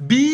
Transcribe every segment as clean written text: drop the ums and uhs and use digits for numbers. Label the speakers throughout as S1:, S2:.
S1: Bim!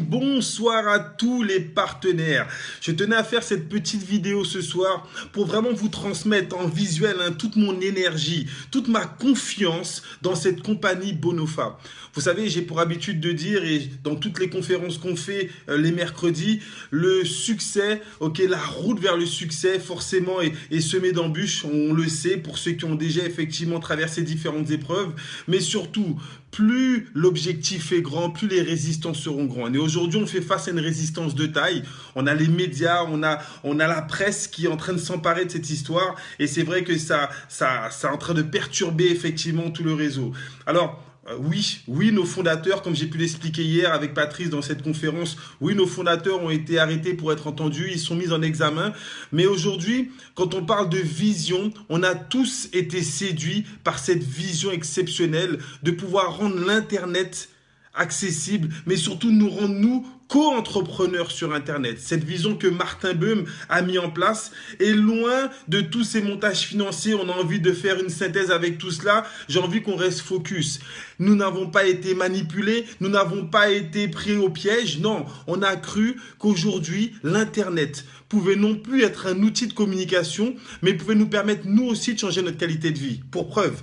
S1: Bonsoir à tous les partenaires. Je tenais à faire cette petite vidéo ce soir pour vraiment vous transmettre en visuel toute mon énergie, toute ma confiance dans cette compagnie Bonofa. Vous savez, j'ai pour habitude de dire, et dans toutes les conférences qu'on fait les mercredis, le succès, la route vers le succès, forcément, est semée d'embûches. On le sait pour ceux qui ont déjà effectivement traversé différentes épreuves, mais surtout, plus l'objectif est grand, plus les résistances seront grandes. Et aujourd'hui, on fait face à une résistance de taille. On a les médias, on a la presse qui est en train de s'emparer de cette histoire. Et c'est vrai que ça est en train de perturber effectivement tout le réseau. Alors, oui, nos fondateurs, comme j'ai pu l'expliquer hier avec Patrice dans cette conférence, oui, nos fondateurs ont été arrêtés pour être entendus, ils sont mis en examen. Mais aujourd'hui, quand on parle de vision, on a tous été séduits par cette vision exceptionnelle de pouvoir rendre l'Internet accessible, mais surtout nous rendre, nous, co-entrepreneurs sur Internet. Cette vision que Martin Böhm a mis en place est loin de tous ces montages financiers. On a envie de faire une synthèse avec tout cela. J'ai envie qu'on reste focus. Nous n'avons pas été manipulés, nous n'avons pas été pris au piège. Non, on a cru qu'aujourd'hui, l'Internet pouvait non plus être un outil de communication, mais pouvait nous permettre, nous aussi, de changer notre qualité de vie. Pour preuve,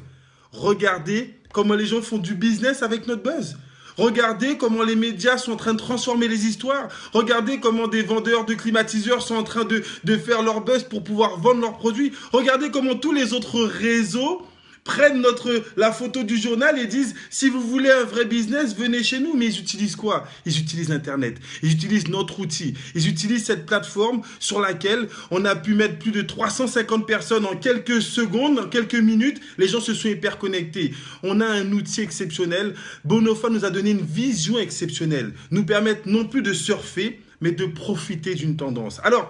S1: regardez comment les gens font du business avec notre buzz. Regardez comment les médias sont en train de transformer les histoires. Regardez comment des vendeurs de climatiseurs sont en train de faire leur buzz pour pouvoir vendre leurs produits. Regardez comment tous les autres réseaux prennent la photo du journal et disent « Si vous voulez un vrai business, venez chez nous ». Mais ils utilisent quoi? Ils utilisent Internet. Ils utilisent notre outil. Ils utilisent cette plateforme sur laquelle on a pu mettre plus de 350 personnes en quelques secondes, en quelques minutes. Les gens se sont hyper connectés. On a un outil exceptionnel. Bonofa nous a donné une vision exceptionnelle. Nous permettre non plus de surfer, mais de profiter d'une tendance. Alors,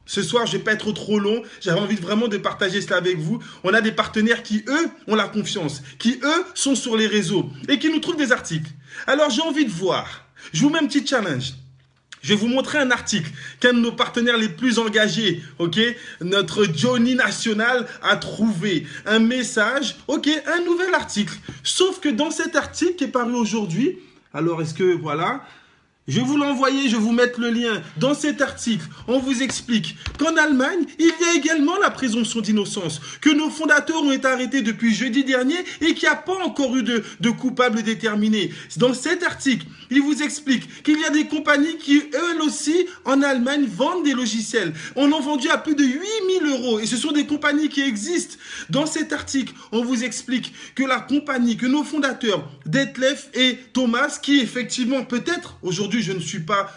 S1: ce soir, je ne vais pas être trop long. J'avais envie vraiment de partager cela avec vous. On a des partenaires qui, eux, ont la confiance, qui, eux, sont sur les réseaux et qui nous trouvent des articles. Alors, j'ai envie de voir. Je vous mets un petit challenge. Je vais vous montrer un article qu'un de nos partenaires les plus engagés, notre Johnny National a trouvé. Un message, un nouvel article. Sauf que dans cet article qui est paru aujourd'hui, alors est-ce que, voilà... Je vais vous l'envoyer, je vais vous mettre le lien. Dans cet article, on vous explique qu'en Allemagne, il y a également la présomption d'innocence, que nos fondateurs ont été arrêtés depuis jeudi dernier et qu'il n'y a pas encore eu de coupables déterminés. Dans cet article, il vous explique qu'il y a des compagnies qui, elles aussi, en Allemagne, vendent des logiciels. On en a vendu à plus de 8 000 € et ce sont des compagnies qui existent. Dans cet article, on vous explique que la compagnie, que nos fondateurs, Detlef et Thomas, qui effectivement peut-être aujourd'hui, je ne suis pas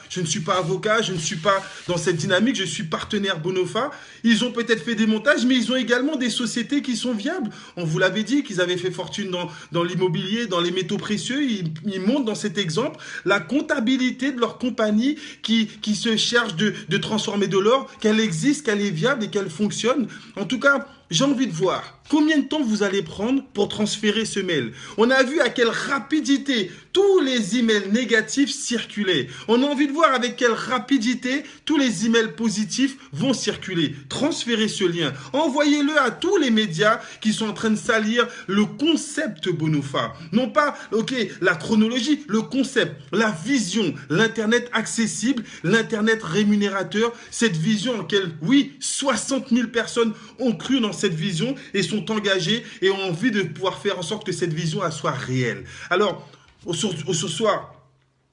S1: avocat, je ne suis pas dans cette dynamique, je suis partenaire Bonofa. Ils ont peut-être fait des montages, mais ils ont également des sociétés qui sont viables. On vous l'avait dit qu'ils avaient fait fortune dans l'immobilier, dans les métaux précieux. Ils montrent dans cet exemple la comptabilité de leur compagnie qui se cherche de transformer de l'or, qu'elle existe, qu'elle est viable et qu'elle fonctionne. En tout cas, j'ai envie de voir combien de temps vous allez prendre pour transférer ce mail. On a vu à quelle rapidité tous les emails négatifs circulaient. On a envie de voir avec quelle rapidité tous les emails positifs vont circuler. Transférez ce lien. Envoyez-le à tous les médias qui sont en train de salir le concept Bonofa. Non pas, la chronologie, le concept, la vision, l'Internet accessible, l'Internet rémunérateur, cette vision en laquelle, oui, 60 000 personnes ont cru dans cette vision et sont engagés et ont envie de pouvoir faire en sorte que cette vision elle soit réelle. Alors, ce soir,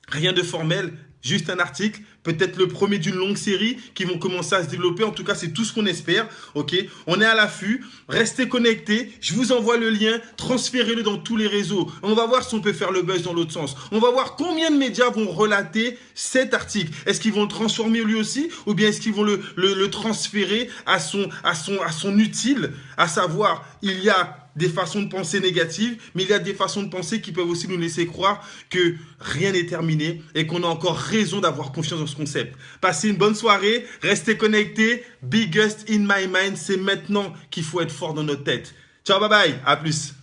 S1: rien de formel, juste un article, peut-être le premier d'une longue série qui vont commencer à se développer. En tout cas, c'est tout ce qu'on espère. On est à l'affût. Restez connectés. Je vous envoie le lien. Transférez-le dans tous les réseaux. On va voir si on peut faire le buzz dans l'autre sens. On va voir combien de médias vont relater cet article. Est-ce qu'ils vont le transformer lui aussi ou bien est-ce qu'ils vont le transférer à son utile, à savoir, il y a des façons de penser négatives, mais il y a des façons de penser qui peuvent aussi nous laisser croire que rien n'est terminé et qu'on a encore raison d'avoir confiance dans ce concept. Passez une bonne soirée, restez connectés. Biggest in my mind, c'est maintenant qu'il faut être fort dans notre tête. Ciao, bye bye, à plus.